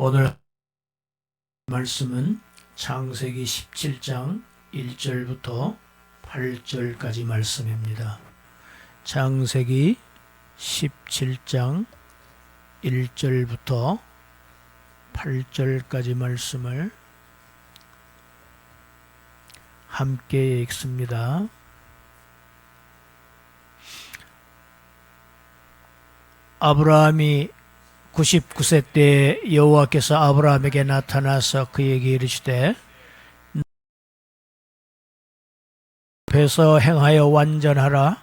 오늘 말씀은 창세기 17장 1절부터 8절까지 말씀입니다. 창세기 17장 1절부터 8절까지 말씀을 함께 읽습니다. 아브라함이 99세 때 여호와께서 아브라함에게 나타나서 그에게 이르시되 앞에서 행하여 완전하라.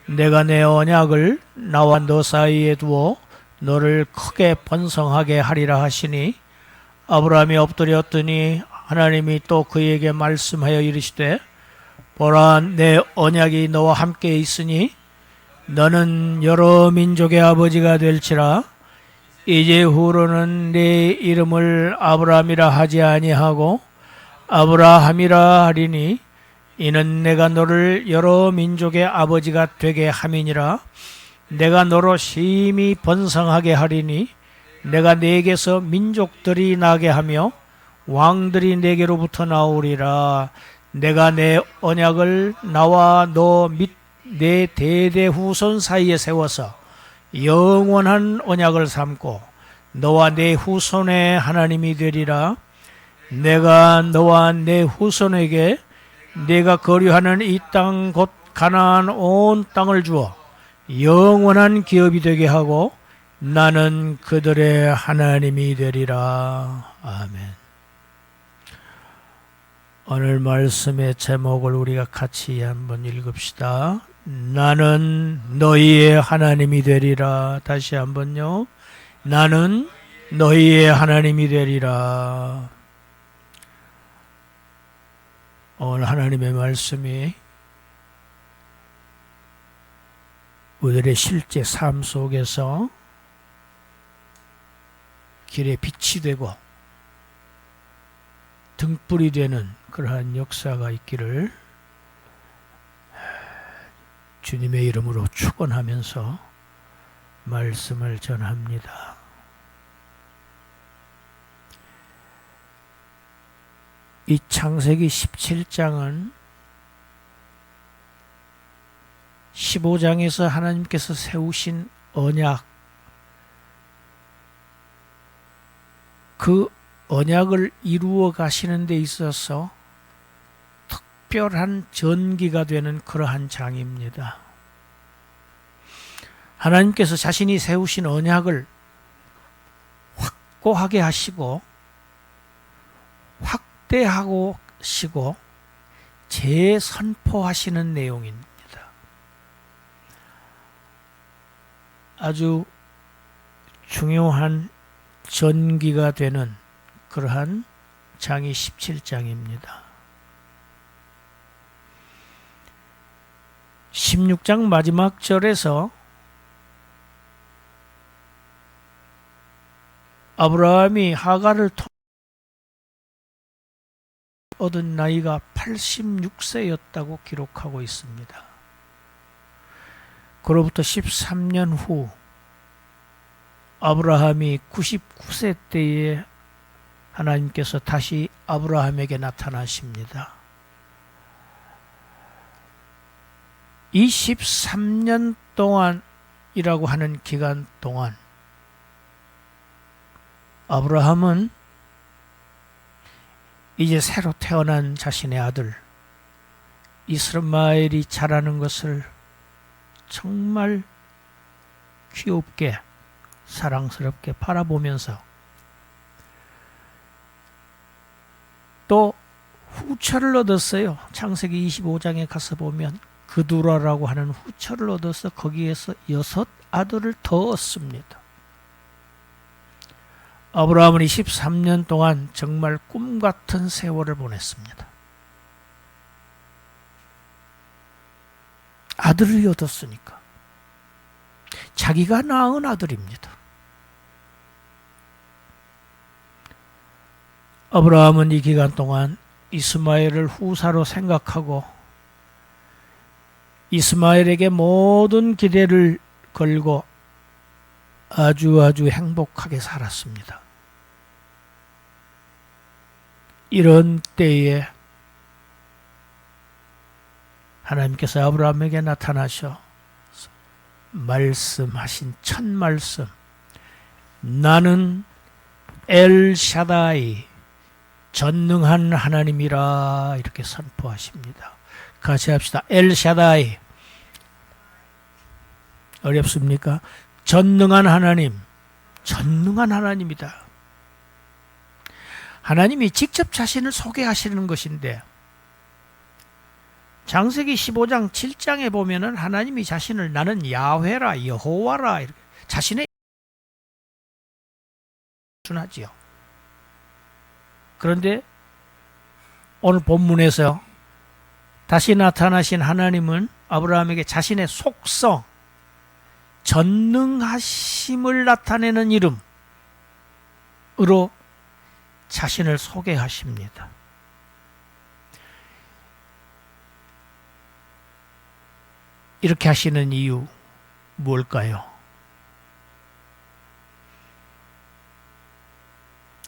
내가 내 언약을 나와 너 사이에 두어 너를 크게 번성하게 하리라 하시니 아브라함이 엎드렸더니 하나님이 또 그에게 말씀하여 이르시되 보라, 내 언약이 너와 함께 있으니 너는 여러 민족의 아버지가 될지라. 이제 후로는 네 이름을 아브라함이라 하지 아니하고 아브라함이라 하리니 이는 내가 너를 여러 민족의 아버지가 되게 함이니라. 내가 너로 심히 번성하게 하리니 내가 네게서 민족들이 나게 하며 왕들이 네게로부터 나오리라. 내가 내 언약을 나와 너 및 내 대대 후손 사이에 세워서 영원한 언약을 삼고 너와 내 후손의 하나님이 되리라. 내가 너와 내 후손에게 내가 거류하는 이 땅 곧 가나안 온 땅을 주어 영원한 기업이 되게 하고 나는 그들의 하나님이 되리라. 아멘. 오늘 말씀의 제목을 우리가 같이 한번 읽읍시다. 나는 너희의 하나님이 되리라. 다시 한번요. 나는 너희의 하나님이 되리라. 오늘 하나님의 말씀이 우리들의 실제 삶 속에서 길에 빛이 되고 등불이 되는 그러한 역사가 있기를 주님의 이름으로 축원하면서 말씀을 전합니다. 이 창세기 17장은 15장에서 하나님께서 세우신 언약, 그 언약을 이루어 가시는 데 있어서 특별한 전기가 되는 그러한 장입니다. 하나님께서 자신이 세우신 언약을 확고하게 하시고 확대하고 하시고 재선포하시는 내용입니다. 아주 중요한 전기가 되는 그러한 장이 17장입니다. 16장 마지막 절에서 아브라함이 하갈을 얻은 나이가 86세였다고 기록하고 있습니다. 그로부터 13년 후 아브라함이 99세 때에 하나님께서 다시 아브라함에게 나타나십니다. 이 13년 동안이라고 하는 기간 동안 아브라함은 이제 새로 태어난 자신의 아들 이스마엘이 자라는 것을 정말 귀엽게 사랑스럽게 바라보면서 또 후처를 얻었어요. 창세기 25장에 가서 보면 그두라라고 하는 후처를 얻어서 거기에서 6 아들을 더 얻습니다. 아브라함은 23년 동안 정말 꿈같은 세월을 보냈습니다. 아들을 얻었으니까. 자기가 낳은 아들입니다. 아브라함은 이 기간 동안 이스마엘을 후사로 생각하고 이스마엘에게 모든 기대를 걸고 아주 행복하게 살았습니다. 이런 때에 하나님께서 아브라함에게 나타나셔 말씀하신 첫 말씀, 나는 엘샤다이 전능한 하나님이라, 이렇게 선포하십니다. 같이 합시다. 엘샤다이. 어렵습니까? 전능한 하나님, 전능한 하나님이다. 하나님이 직접 자신을 소개하시는 것인데, 창세기 15장 7장에 보면은 하나님이 자신을 나는 야훼라, 여호와라, 이렇게 자신의 순하지요. 그런데 오늘 본문에서 다시 나타나신 하나님은 아브라함에게 자신의 속성, 전능하심을 나타내는 이름으로 자신을 소개하십니다. 이렇게 하시는 이유 뭘까요?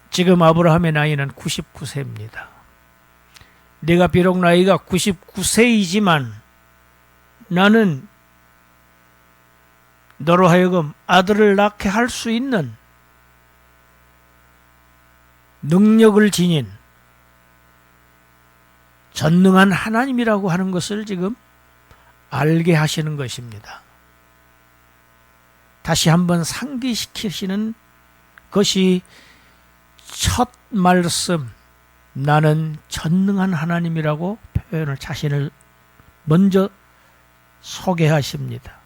지금 아브라함의 나이는 99세입니다. 내가 비록 나이가 99세이지만 나는 너로 하여금 아들을 낳게 할 수 있는 능력을 지닌 전능한 하나님이라고 하는 것을 지금 알게 하시는 것입니다. 다시 한번 상기시키시는 것이 첫 말씀, 나는 전능한 하나님이라고 표현을, 자신을 먼저 소개하십니다.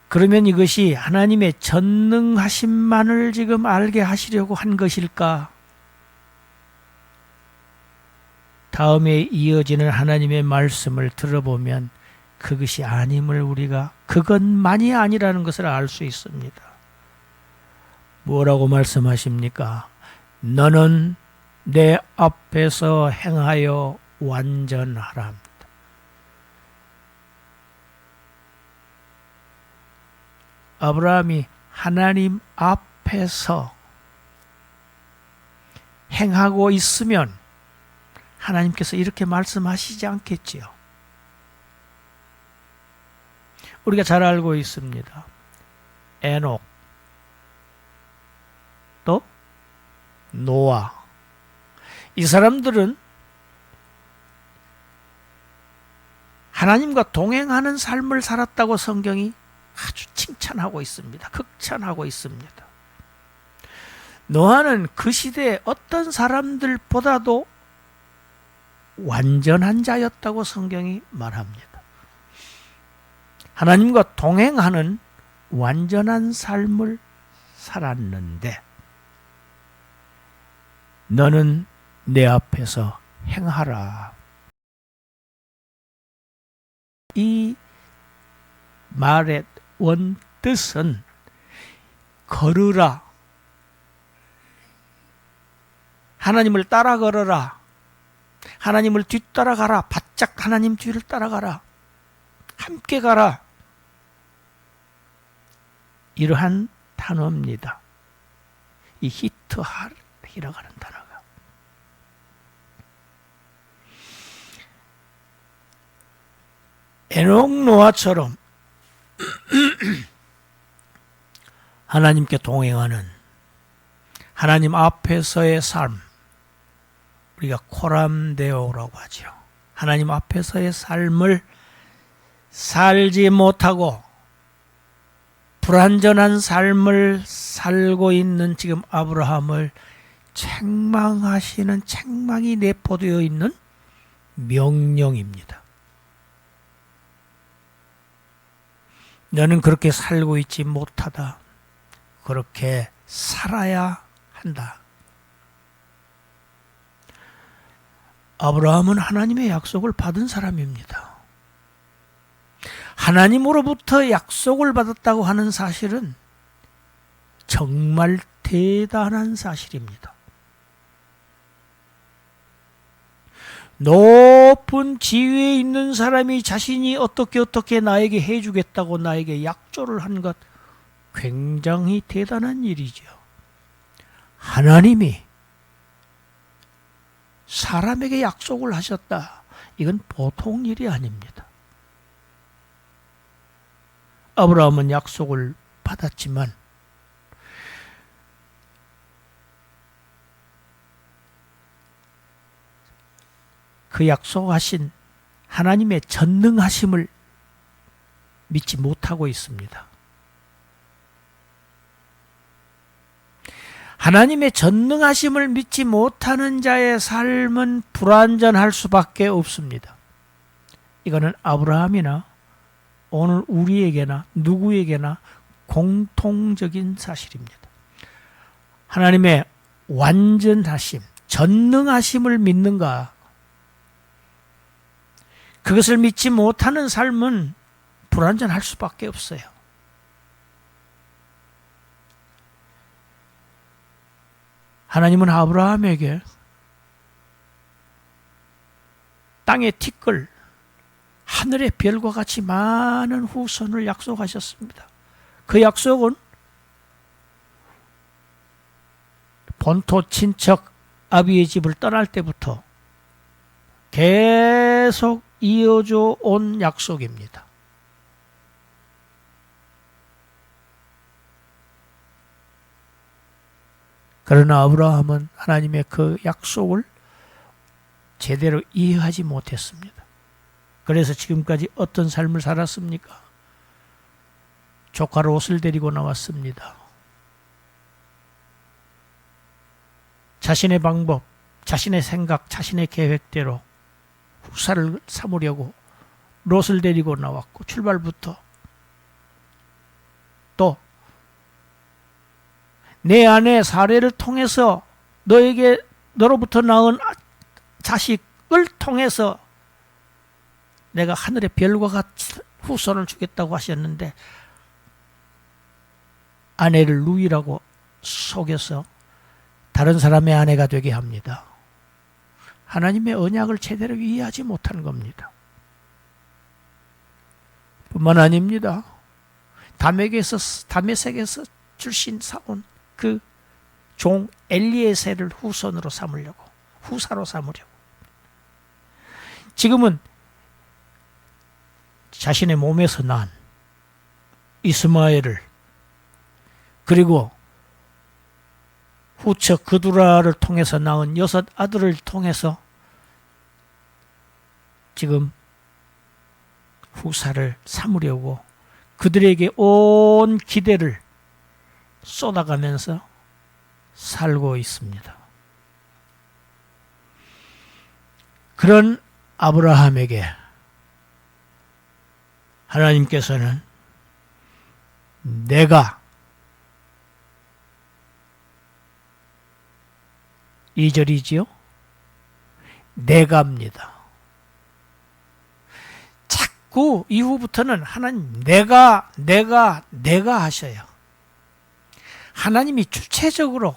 그러면 이것이 하나님의 전능하심만을 지금 알게 하시려고 한 것일까? 다음에 이어지는 하나님의 말씀을 들어보면 그것이 아님을 우리가, 그것만이 아니라는 것을 알 수 있습니다. 뭐라고 말씀하십니까? 너는 내 앞에서 행하여 완전하라. 아브라함이 하나님 앞에서 행하고 있으면 하나님께서 이렇게 말씀하시지 않겠지요. 우리가 잘 알고 있습니다. 에녹, 또 노아, 이 사람들은 하나님과 동행하는 삶을 살았다고 성경이 아주 칭찬하고 있습니다. 극찬하고 있습니다. 노아는 그 시대의 어떤 사람들보다도 완전한 자였다고 성경이 말합니다. 하나님과 동행하는 완전한 삶을 살았는데 너는 내 앞에서 행하라. 이 말의 원뜻은 걸으라, 하나님을 따라 걸어라, 하나님을 뒤따라가라, 바짝 하나님 뒤를 따라가라, 함께 가라, 이러한 단어입니다. 이 히트하리라고 하는 단어가. 에녹 노아처럼 하나님께 동행하는, 하나님 앞에서의 삶, 우리가 코람데오라고 하죠. 하나님 앞에서의 삶을 살지 못하고 불완전한 삶을 살고 있는 지금 아브라함을 책망하시는, 책망이 내포되어 있는 명령입니다. 너는 그렇게 살고 있지 못하다. 그렇게 살아야 한다. 아브라함은 하나님의 약속을 받은 사람입니다. 하나님으로부터 약속을 받았다고 하는 사실은 정말 대단한 사실입니다. 높은 지위에 있는 사람이 자신이 어떻게 나에게 해주겠다고 나에게 약조를 한 것, 굉장히 대단한 일이죠. 하나님이 사람에게 약속을 하셨다. 이건 보통 일이 아닙니다. 아브라함은 약속을 받았지만 그 약속하신 하나님의 전능하심을 믿지 못하고 있습니다. 하나님의 전능하심을 믿지 못하는 자의 삶은 불완전할 수밖에 없습니다. 이거는 아브라함이나 오늘 우리에게나 누구에게나 공통적인 사실입니다. 하나님의 완전하심, 전능하심을 믿는가? 그것을 믿지 못하는 삶은 불완전할 수밖에 없어요. 하나님은 아브라함에게 땅의 티끌, 하늘의 별과 같이 많은 후손을 약속하셨습니다. 그 약속은 본토 친척 아비의 집을 떠날 때부터 계속 이어져 온 약속입니다. 그러나 아브라함은 하나님의 그 약속을 제대로 이해하지 못했습니다. 그래서 지금까지 어떤 삶을 살았습니까? 조카 롯을 데리고 나왔습니다. 자신의 방법, 자신의 생각, 자신의 계획대로 후사를 삼으려고 롯을 데리고 나왔고, 출발부터 또 내 아내 사례를 통해서 너로부터 낳은 자식을 통해서 내가 하늘의 별과 같은 후손을 주겠다고 하셨는데 아내를 누이라고 속여서 다른 사람의 아내가 되게 합니다. 하나님의 언약을 제대로 이해하지 못한 겁니다. 뿐만 아닙니다. 다메섹에서 출신 사온 그 종 엘리에셀을 후손으로 삼으려고, 후사로 삼으려고. 지금은 자신의 몸에서 난 이스마엘을, 그리고 후처 그두라를 통해서 낳은 6 아들을 통해서 지금 후사를 삼으려고 그들에게 온 기대를 쏟아가면서 살고 있습니다. 그런 아브라함에게 하나님께서는 내가 2절이지요? 내가입니다. 자꾸 이후부터는 하나님 내가 하셔요. 하나님이 주체적으로,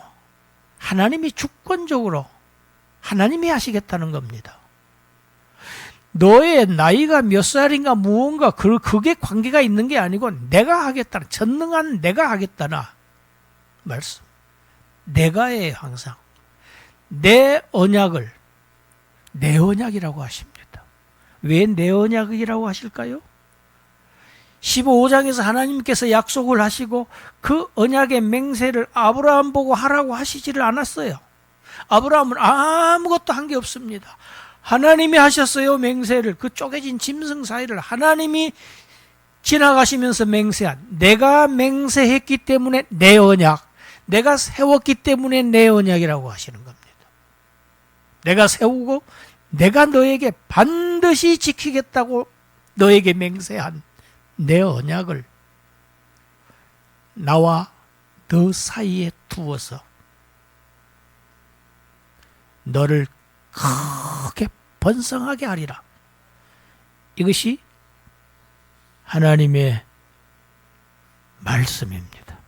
하나님이 주권적으로 하나님이 하시겠다는 겁니다. 너의 나이가 몇 살인가 무언가 그게 관계가 있는 게 아니고 내가 하겠다는, 전능한 내가 하겠다나 말씀. 내가예요. 항상 내 언약을 내 언약이라고 하십니다. 왜 내 언약이라고 하실까요? 15장에서 하나님께서 약속을 하시고 그 언약의 맹세를 아브라함 보고 하라고 하시지를 않았어요. 아브라함은 아무것도 한 게 없습니다. 하나님이 하셨어요. 맹세를. 그 쪼개진 짐승 사이를 하나님이 지나가시면서 맹세한, 내가 맹세했기 때문에 내 언약, 내가 세웠기 때문에 내 언약이라고 하시는 겁니다. 내가 세우고 내가 너에게 반드시 지키겠다고 너에게 맹세한 내 언약을 나와 너 사이에 두어서 너를 크게 번성하게 하리라. 이것이 하나님의 말씀입니다.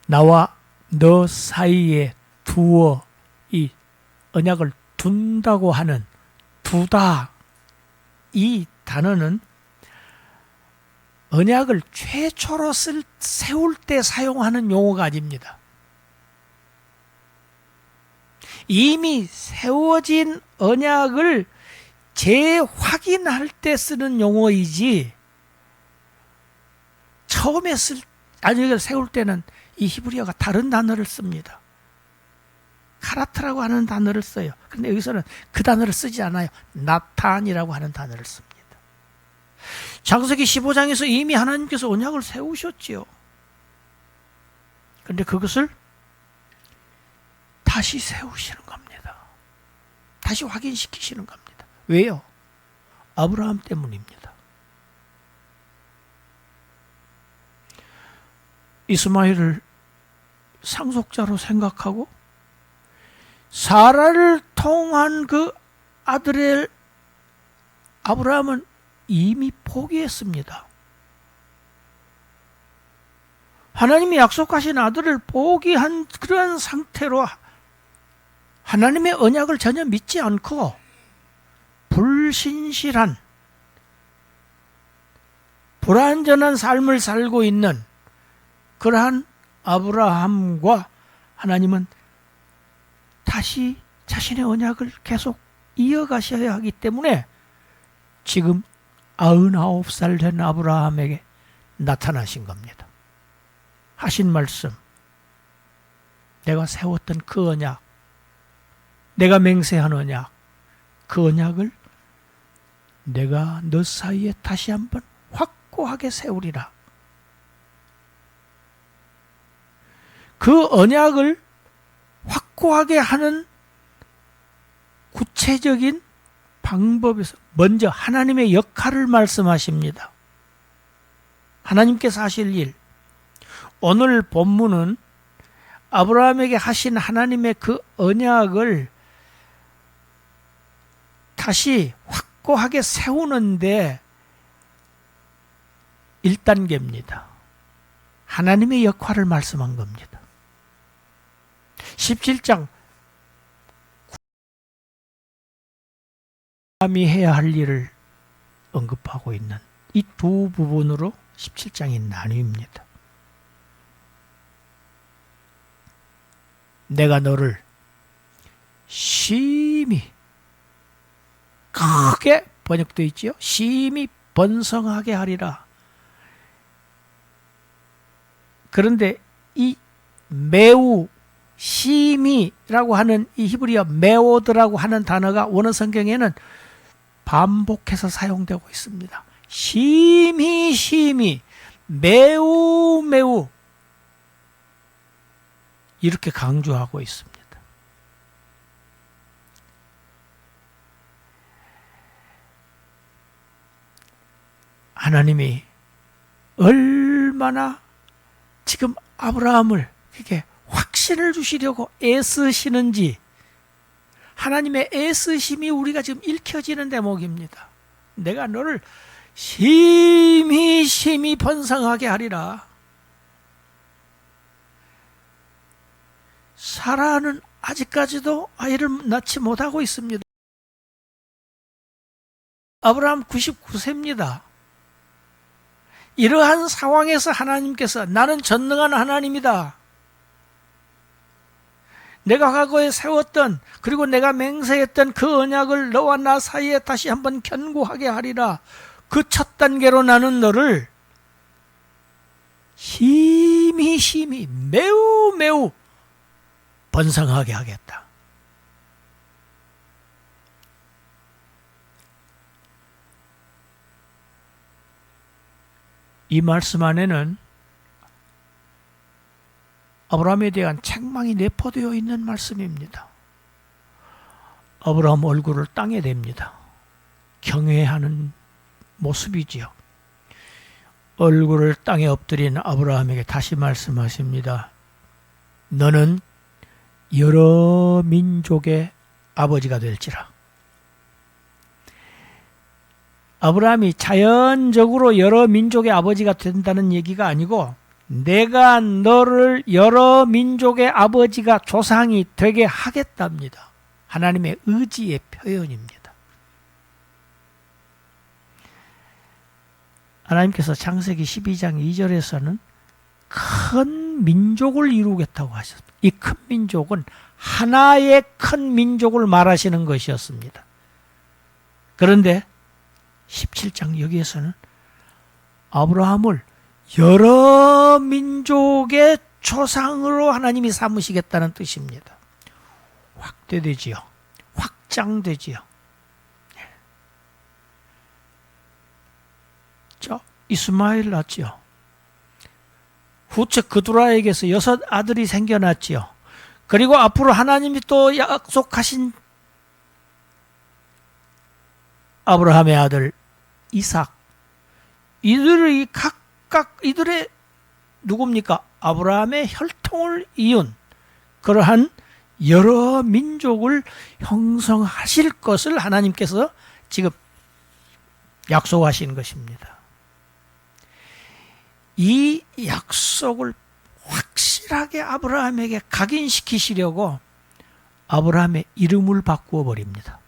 나와 너 사이에 두어, 이 언약을 둔다고 하는 두다, 이 단어는 언약을 최초로 세울 때 사용하는 용어가 아닙니다. 이미 세워진 언약을 재확인할 때 쓰는 용어이지, 처음에 언약을 세울 때는 이 히브리어가 다른 단어를 씁니다. 카라트라고 하는 단어를 써요. 그런데 여기서는 그 단어를 쓰지 않아요. 나탄이라고 하는 단어를 씁니다. 창세기 15장에서 이미 하나님께서 언약을 세우셨지요. 그런데 그것을 다시 세우시는 겁니다. 다시 확인시키시는 겁니다. 왜요? 아브라함 때문입니다. 이스마엘을 상속자로 생각하고 사라를 통한 그 아들을 아브라함은 이미 포기했습니다. 하나님이 약속하신 아들을 포기한 그런 상태로 하나님의 언약을 전혀 믿지 않고 불신실한 불완전한 삶을 살고 있는 그러한 아브라함과 하나님은 다시 자신의 언약을 계속 이어가셔야 하기 때문에 지금 99살 된 아브라함에게 나타나신 겁니다. 하신 말씀, 내가 세웠던 그 언약, 내가 맹세한 언약, 그 언약을 내가 너 사이에 다시 한번 확고하게 세우리라. 그 언약을 확고하게 하는 구체적인 방법에서 먼저 하나님의 역할을 말씀하십니다. 하나님께서 하실 일. 오늘 본문은 아브라함에게 하신 하나님의 그 언약을 다시 확고하게 세우는데 1단계입니다. 하나님의 역할을 말씀한 겁니다. 17장 아브라함이 해야 할 일을 언급하고 있는 이 두 부분으로 17장이 나뉩니다. 내가 너를 심히 크게 번역되어 있지요. 심히 번성하게 하리라. 그런데 이 매우 심히라고 하는 이 히브리어 메오드라고 하는 단어가 원어 성경에는 반복해서 사용되고 있습니다. 심히 심히 매우 매우 이렇게 강조하고 있습니다. 하나님이 얼마나 지금 아브라함을 이렇게 확신을 주시려고 애쓰시는지 하나님의 애쓰심이 우리가 지금 읽혀지는 대목입니다. 내가 너를 심히 심히 번성하게 하리라. 사라는 아직까지도 아이를 낳지 못하고 있습니다. 아브라함 99세입니다. 이러한 상황에서 하나님께서 나는 전능한 하나님이다. 내가 과거에 세웠던 그리고 내가 맹세했던 그 언약을 너와 나 사이에 다시 한번 견고하게 하리라. 그 첫 단계로 나는 너를 심히 심히 매우 매우 번성하게 하겠다. 이 말씀 안에는 아브라함에 대한 책망이 내포되어 있는 말씀입니다. 아브라함 얼굴을 땅에 댑니다. 경외하는 모습이지요. 얼굴을 땅에 엎드린 아브라함에게 다시 말씀하십니다. 너는 여러 민족의 아버지가 될지라. 아브라함이 자연적으로 여러 민족의 아버지가 된다는 얘기가 아니고 내가 너를 여러 민족의 아버지가 조상이 되게 하겠답니다. 하나님의 의지의 표현입니다. 하나님께서 창세기 12장 2절에서는 큰 민족을 이루겠다고 하셨습니다. 이 큰 민족은 하나의 큰 민족을 말하시는 것이었습니다. 그런데 17장 여기에서는 아브라함을 여러 민족의 조상으로 하나님이 삼으시겠다는 뜻입니다. 확대되지요. 확장되지요. 자, 이스마엘 낳지요. 후처 그두라에게서 6 아들이 생겨났지요. 그리고 앞으로 하나님이 또 약속하신 아브라함의 아들 이삭, 이들이 각각 이들의 누굽니까? 아브라함의 혈통을 이은 그러한 여러 민족을 형성하실 것을 하나님께서 지금 약속하신 것입니다. 이 약속을 확실하게 아브라함에게 각인시키시려고 아브라함의 이름을 바꾸어 버립니다.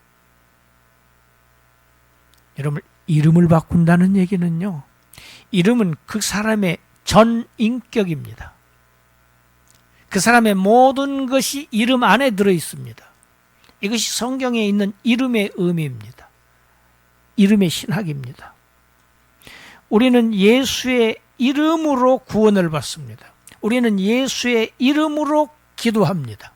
여러분, 이름을 바꾼다는 얘기는요, 이름은 그 사람의 전 인격입니다. 그 사람의 모든 것이 이름 안에 들어 있습니다. 이것이 성경에 있는 이름의 의미입니다. 이름의 신학입니다. 우리는 예수의 이름으로 구원을 받습니다. 우리는 예수의 이름으로 기도합니다.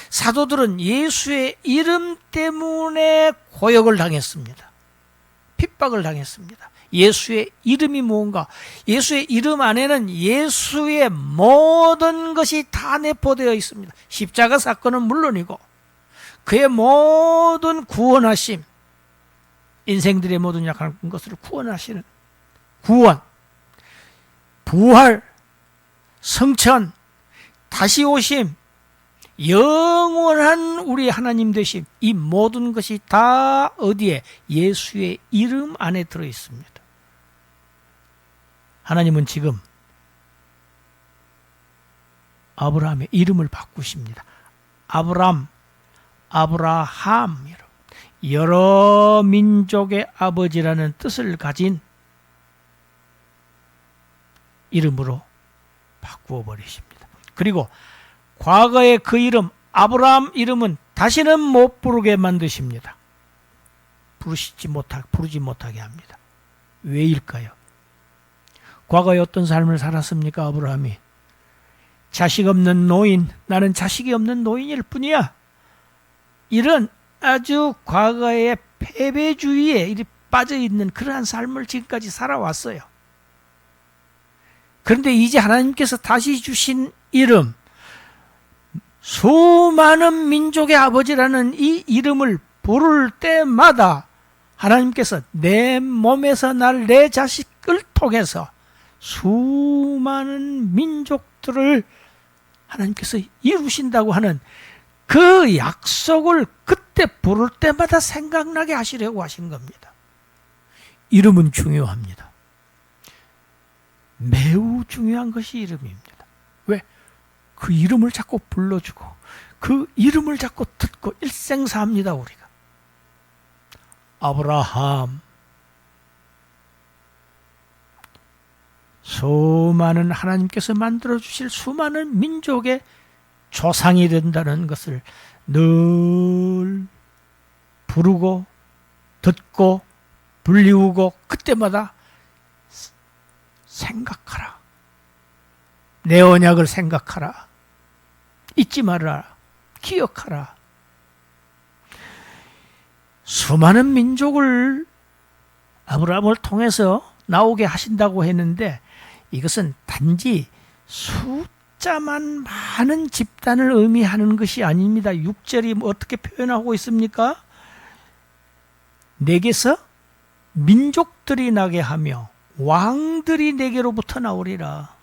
사도들은 예수의 이름 때문에 고역을 당했습니다. 핍박을 당했습니다. 예수의 이름이 뭔가? 예수의 이름 안에는 예수의 모든 것이 다 내포되어 있습니다. 십자가 사건은 물론이고 그의 모든 구원하심, 인생들의 모든 약한 것을 구원하시는 구원, 부활, 성천, 다시 오심, 영원한 우리 하나님 되심, 이 모든 것이 다 어디에? 예수의 이름 안에 들어 있습니다. 하나님은 지금 아브라함의 이름을 바꾸십니다. 아브라함, 여러 민족의 아버지라는 뜻을 가진 이름으로 바꾸어 버리십니다. 그리고 과거의 그 이름, 아브라함 이름은 다시는 못 부르게 만드십니다. 부르지 못하게 합니다. 왜일까요? 과거에 어떤 삶을 살았습니까? 아브라함이 자식 없는 노인, 나는 자식이 없는 노인일 뿐이야, 이런 아주 과거의 패배주의에 빠져있는 그러한 삶을 지금까지 살아왔어요. 그런데 이제 하나님께서 다시 주신 이름, 수많은 민족의 아버지라는 이 이름을 부를 때마다 하나님께서 내 몸에서 날 내 자식을 통해서 수많은 민족들을 하나님께서 이루신다고 하는 그 약속을 그때 부를 때마다 생각나게 하시려고 하신 겁니다. 이름은 중요합니다. 매우 중요한 것이 이름입니다. 왜? 그 이름을 자꾸 불러주고 그 이름을 자꾸 듣고 일생사합니다. 우리가 아브라함, 수많은 하나님께서 만들어주실 수많은 민족의 조상이 된다는 것을 늘 부르고 듣고 불리우고 그때마다 생각하라. 내 언약을 생각하라. 잊지 말아라. 기억하라. 수많은 민족을 아브라함을 통해서 나오게 하신다고 했는데 이것은 단지 숫자만 많은 집단을 의미하는 것이 아닙니다. 6절이 어떻게 표현하고 있습니까? 내게서 민족들이 나게 하며 왕들이 내게로부터 나오리라.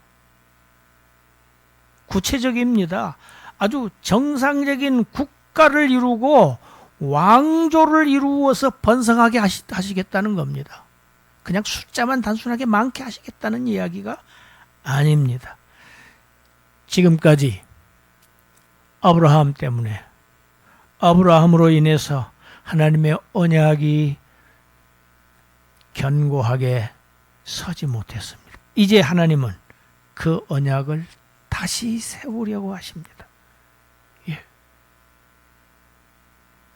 구체적입니다. 아주 정상적인 국가를 이루고 왕조를 이루어서 번성하게 하시겠다는 겁니다. 그냥 숫자만 단순하게 많게 하시겠다는 이야기가 아닙니다. 지금까지 아브라함 때문에, 아브라함으로 인해서 하나님의 언약이 견고하게 서지 못했습니다. 이제 하나님은 그 언약을 다시 세우려고 하십니다.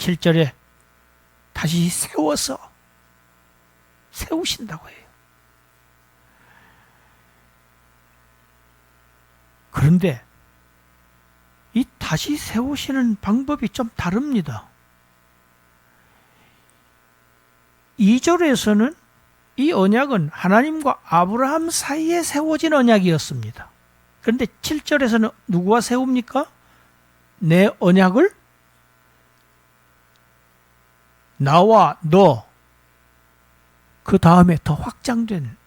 7절에 다시 세우신다고 해요. 그런데 이 다시 세우시는 방법이 좀 다릅니다. 2절에서는 이 언약은 하나님과 아브라함 사이에 세워진 언약이었습니다. 그런데 7절에서는 누구와 세웁니까? 내 언약을 나와 너, 그 다음에 더 확장된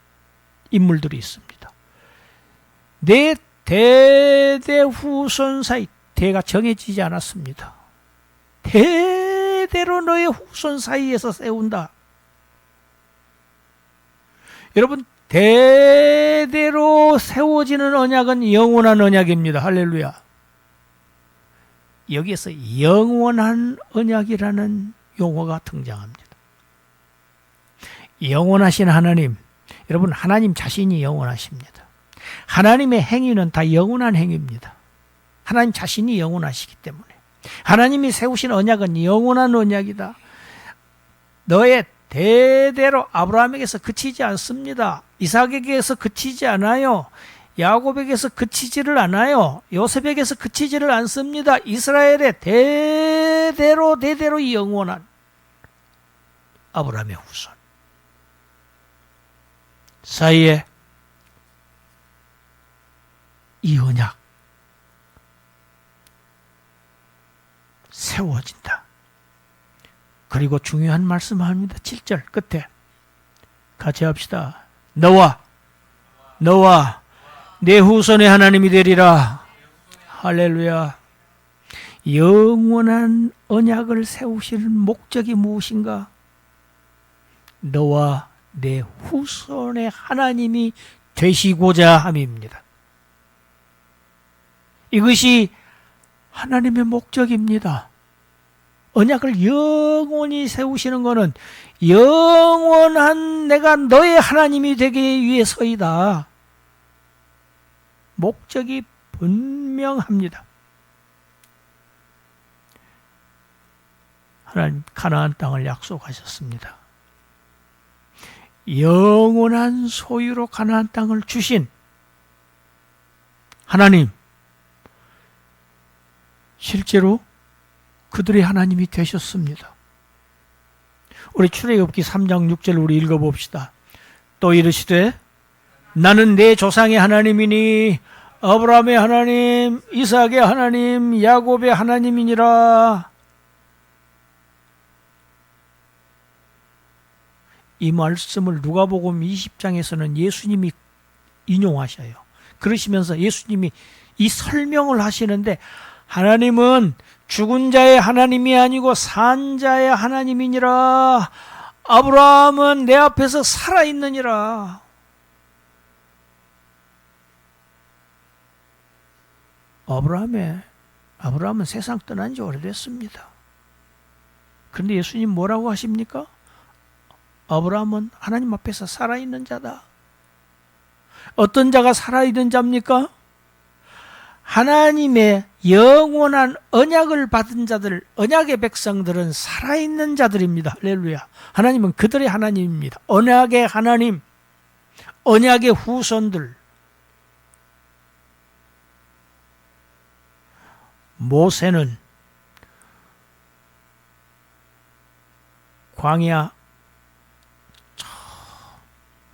인물들이 있습니다. 내 대대후손 사이, 대가 정해지지 않았습니다. 대대로 너의 후손 사이에서 세운다. 여러분, 대대로 세워지는 언약은 영원한 언약입니다. 할렐루야. 여기에서 영원한 언약이라는 용어가 등장합니다. 영원하신 하나님, 여러분, 하나님 자신이 영원하십니다. 하나님의 행위는 다 영원한 행위입니다. 하나님 자신이 영원하시기 때문에 하나님이 세우신 언약은 영원한 언약이다. 너의 대대로 아브라함에게서 그치지 않습니다. 이삭에게서 그치지 않아요. 야곱에게서 그치지를 않아요. 요셉에게서 그치지를 않습니다. 이스라엘의 대대로 영원한 아브라함의 후손 사이에 이 언약 세워진다. 그리고 중요한 말씀을 합니다. 7절 끝에 같이 합시다. 너와 내 후손의 하나님이 되리라. 할렐루야. 영원한 언약을 세우시는 목적이 무엇인가? 너와 내 후손의 하나님이 되시고자 함입니다. 이것이 하나님의 목적입니다. 언약을 영원히 세우시는 것은 영원한 내가 너의 하나님이 되기 위해서이다. 목적이 분명합니다. 하나님 가나안 땅을 약속하셨습니다. 영원한 소유로 가나안 땅을 주신 하나님, 실제로 그들의 하나님이 되셨습니다. 우리 출애굽기 3장 6절 우리 읽어봅시다. 또 이르시되 나는 내 조상의 하나님이니 아브라함의 하나님, 이삭의 하나님, 야곱의 하나님이니라. 이 말씀을 누가복음 20장에서는 예수님이 인용하셔요. 그러시면서 예수님이 이 설명을 하시는데 하나님은 죽은 자의 하나님이 아니고 산 자의 하나님이니라. 아브라함은 내 앞에서 살아있느니라. 아브라함은 세상 떠난 지 오래됐습니다. 그런데 예수님 뭐라고 하십니까? 아브라함은 하나님 앞에서 살아있는 자다. 어떤 자가 살아있는 자입니까? 하나님의 영원한 언약을 받은 자들, 언약의 백성들은 살아있는 자들입니다. 할렐루야. 하나님은 그들의 하나님입니다. 언약의 하나님, 언약의 후손들. 모세는 광야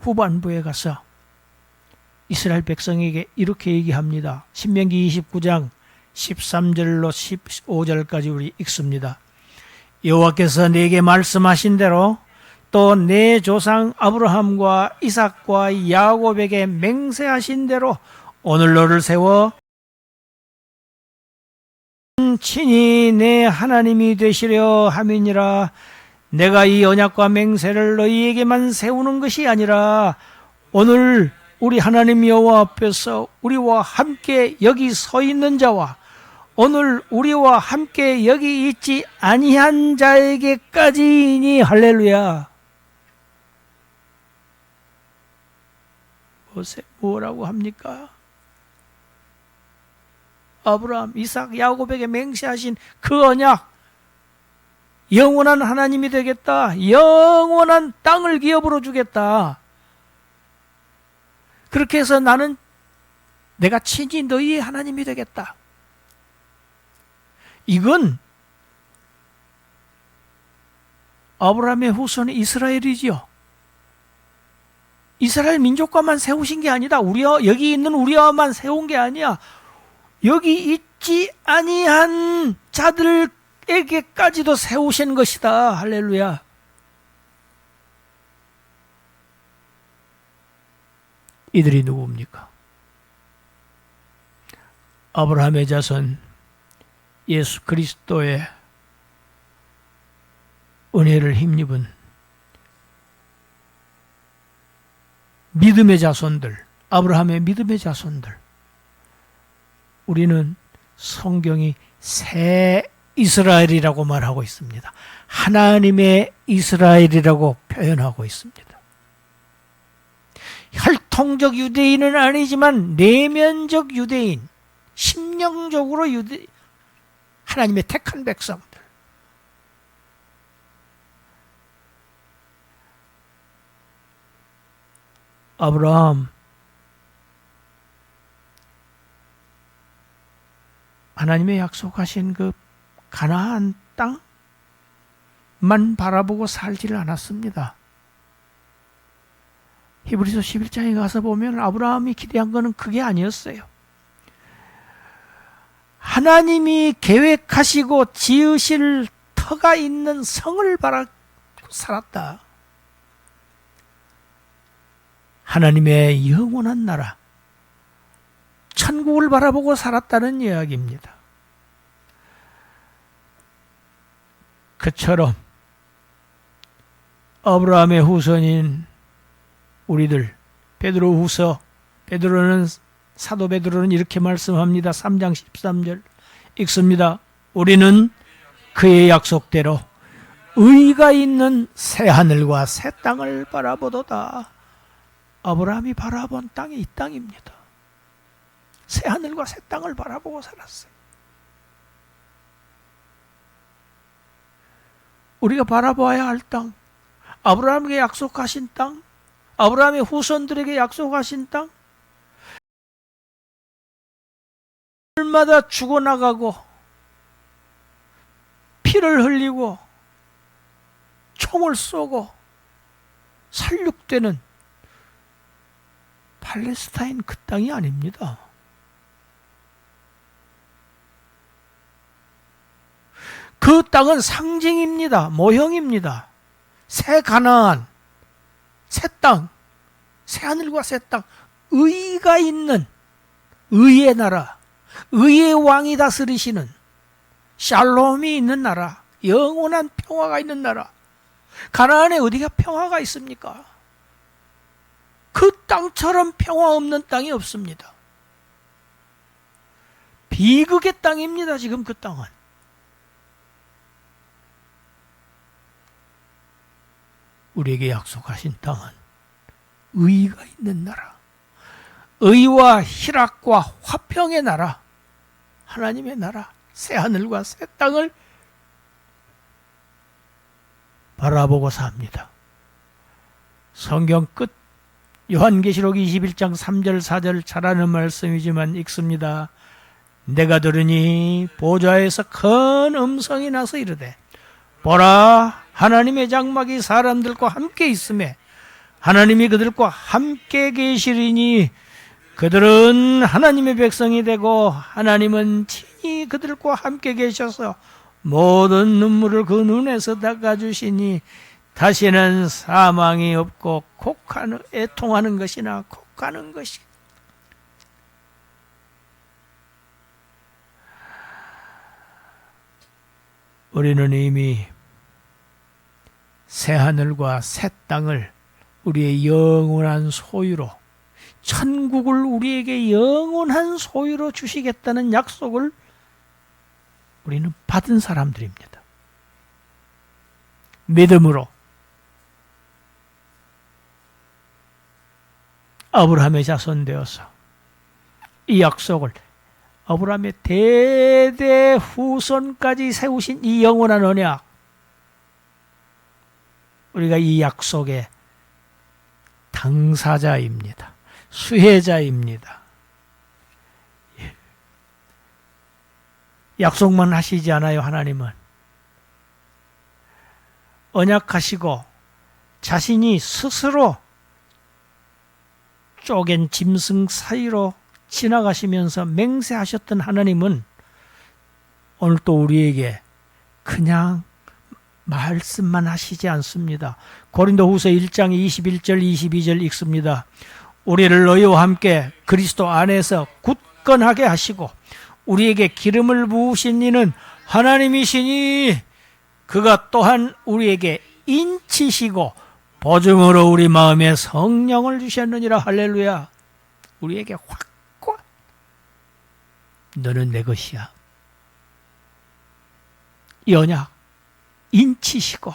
후반부에 가서 이스라엘 백성에게 이렇게 얘기합니다. 신명기 29장 13절로 15절까지 우리 읽습니다. 여호와께서 내게 말씀하신 대로 또 내 조상 아브라함과 이삭과 야곱에게 맹세하신 대로 오늘 너를 세워 친히 내 하나님이 되시려 함이니라. 내가 이 언약과 맹세를 너희에게만 세우는 것이 아니라 오늘 우리 하나님 여호와 앞에서 우리와 함께 여기 서 있는 자와 오늘 우리와 함께 여기 있지 아니한 자에게까지니. 할렐루야. 것에 뭐라고 합니까? 아브라함, 이삭, 야곱에게 맹세하신 그 언약, 영원한 하나님이 되겠다, 영원한 땅을 기업으로 주겠다, 그렇게 해서 나는 내가 친히 너희의 하나님이 되겠다. 이건 아브라함의 후손이 이스라엘이지요. 이스라엘 민족과만 세우신 게 아니다. 여기 있는 우리와만 세운 게 아니야. 여기 있지 아니한 자들에게까지도 세우신 것이다. 할렐루야. 이들이 누구입니까? 아브라함의 자손 예수 그리스도의 은혜를 힘입은 믿음의 자손들, 아브라함의 믿음의 자손들. 우리는 성경이 새 이스라엘이라고 말하고 있습니다. 하나님의 이스라엘이라고 표현하고 있습니다. 혈통적 유대인은 아니지만 내면적 유대인, 심령적으로 하나님의 택한 백성들. 아브라함, 하나님의 약속하신 그 가나안 땅만 바라보고 살지를 않았습니다. 히브리서 11장에 가서 보면 아브라함이 기대한 것은 그게 아니었어요. 하나님이 계획하시고 지으실 터가 있는 성을 바라고 살았다. 하나님의 영원한 나라, 천국을 바라보고 살았다는 이야기입니다. 그처럼 아브라함의 후손인 우리들, 사도 베드로는 이렇게 말씀합니다. 3장 13절 읽습니다. 우리는 그의 약속대로 의가 있는 새 하늘과 새 땅을 바라보도다. 아브라함이 바라본 땅이 이 땅입니다. 새 하늘과 새 땅을 바라보고 살았어요. 우리가 바라봐야 할 땅, 아브라함에게 약속하신 땅, 아브라함의 후손들에게 약속하신 땅, 날마다 죽어나가고 피를 흘리고 총을 쏘고 살육되는 팔레스타인 그 땅이 아닙니다. 그 땅은 상징입니다. 모형입니다. 새 가나안, 새 땅, 새 하늘과 새 땅, 의가 있는 의의 나라, 의의 왕이 다스리시는 샬롬이 있는 나라, 영원한 평화가 있는 나라. 가나안에 어디가 평화가 있습니까? 그 땅처럼 평화 없는 땅이 없습니다. 비극의 땅입니다. 지금 그 땅은. 우리에게 약속하신 땅은 의가 있는 나라, 의와 희락과 화평의 나라, 하나님의 나라, 새 하늘과 새 땅을 바라보고 삽니다. 성경 끝 요한계시록 21장 3절 4절 잘 아는 말씀이지만 읽습니다. 내가 들으니 보좌에서 큰 음성이 나서 이르되 보라, 하나님의 장막이 사람들과 함께 있음에 하나님이 그들과 함께 계시리니 그들은 하나님의 백성이 되고 하나님은 친히 그들과 함께 계셔서 모든 눈물을 그 눈에서 닦아주시니 다시는 사망이 없고 애통하는 것이나 곡하는 것이. 우리는 이미 새 하늘과 새 땅을 우리의 영원한 소유로, 천국을 우리에게 영원한 소유로 주시겠다는 약속을 우리는 받은 사람들입니다. 믿음으로 아브라함의 자손 되어서 이 약속을 아브라함의 대대 후손까지 세우신 이 영원한 언약, 우리가 이 약속의 당사자입니다. 수혜자입니다. 약속만 하시지 않아요. 하나님은 언약하시고 자신이 스스로 쪼갠 짐승 사이로 지나가시면서 맹세하셨던 하나님은 오늘 또 우리에게 그냥 말씀만 하시지 않습니다. 고린도후서 1장 21절 22절 읽습니다. 우리를 너희와 함께 그리스도 안에서 굳건하게 하시고 우리에게 기름을 부으신 이는 하나님이시니 그가 또한 우리에게 인치시고 보증으로 우리 마음에 성령을 주셨느니라. 할렐루야. 우리에게 확 너는 내 것이야. 이 언약 인치시고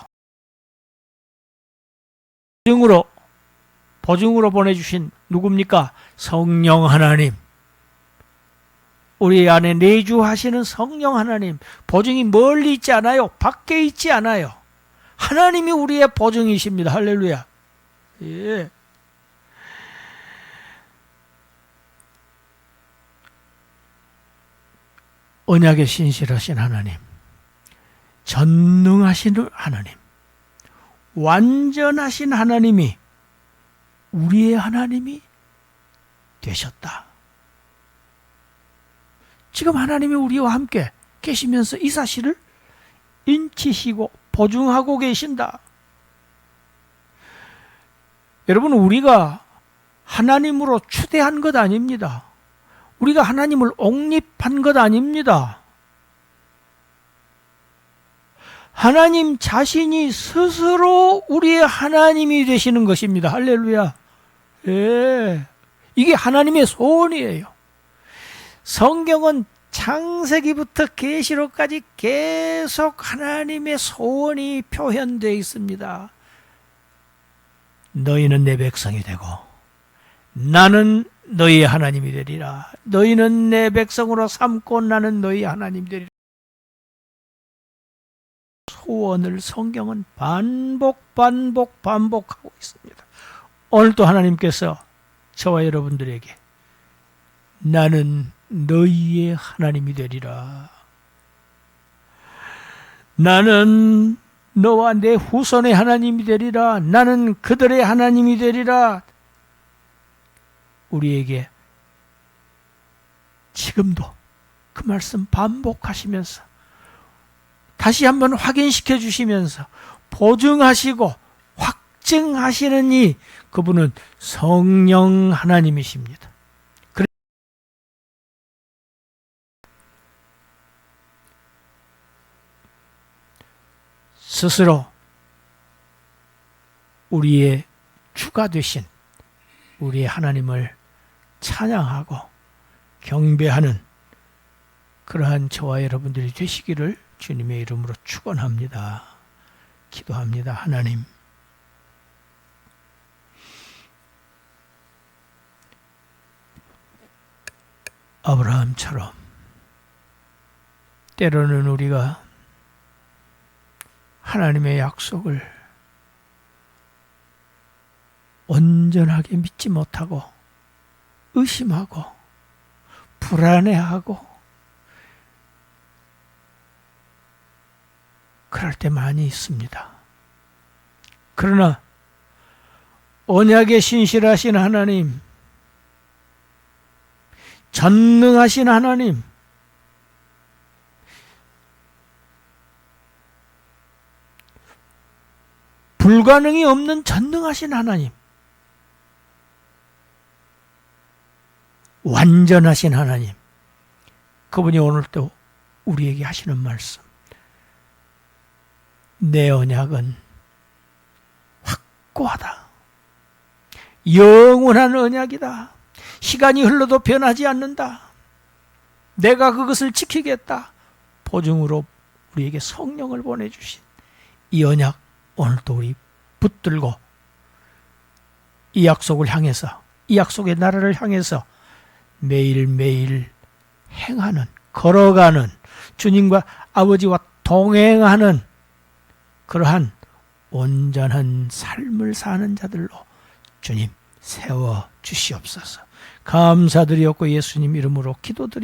보증으로 보내주신 누굽니까? 성령 하나님. 우리 안에 내주하시는 성령 하나님. 보증이 멀리 있지 않아요. 밖에 있지 않아요. 하나님이 우리의 보증이십니다. 할렐루야. 예. 언약에 신실하신 하나님, 전능하신 하나님, 완전하신 하나님이 우리의 하나님이 되셨다. 지금 하나님이 우리와 함께 계시면서 이 사실을 인치시고 보증하고 계신다. 여러분, 우리가 하나님으로 추대한 것 아닙니다. 우리가 하나님을 옹립한 것 아닙니다. 하나님 자신이 스스로 우리의 하나님이 되시는 것입니다. 할렐루야. 예. 이게 하나님의 소원이에요. 성경은 창세기부터 계시록까지 계속 하나님의 소원이 표현되어 있습니다. 너희는 내 백성이 되고 나는 너희의 하나님이 되리라. 너희는 내 백성으로 삼고 나는 너희의 하나님이 되리라. 소원을 성경은 반복하고 있습니다. 오늘도 하나님께서 저와 여러분들에게 나는 너희의 하나님이 되리라. 나는 너와 내 후손의 하나님이 되리라. 나는 그들의 하나님이 되리라. 우리에게 지금도 그 말씀 반복하시면서 다시 한번 확인시켜 주시면서 보증하시고 확증하시는 이 그분은 성령 하나님이십니다. 스스로 우리의 주가 되신 우리의 하나님을 찬양하고 경배하는 그러한 저와 여러분들이 되시기를 주님의 이름으로 축원합니다. 기도합니다. 하나님, 아브라함처럼 때로는 우리가 하나님의 약속을 온전하게 믿지 못하고 의심하고 불안해하고 그럴 때 많이 있습니다. 그러나 언약에 신실하신 하나님, 전능하신 하나님, 불가능이 없는 전능하신 하나님, 완전하신 하나님, 그분이 오늘 또 우리에게 하시는 말씀, 내 언약은 확고하다. 영원한 언약이다. 시간이 흘러도 변하지 않는다. 내가 그것을 지키겠다. 보증으로 우리에게 성령을 보내주신 이 언약, 오늘도 우리 붙들고 이 약속을 향해서 이 약속의 나라를 향해서 매일매일 행하는, 걸어가는, 주님과 아버지와 동행하는 그러한 온전한 삶을 사는 자들로 주님 세워 주시옵소서. 감사드리옵고 예수님 이름으로 기도드립니다.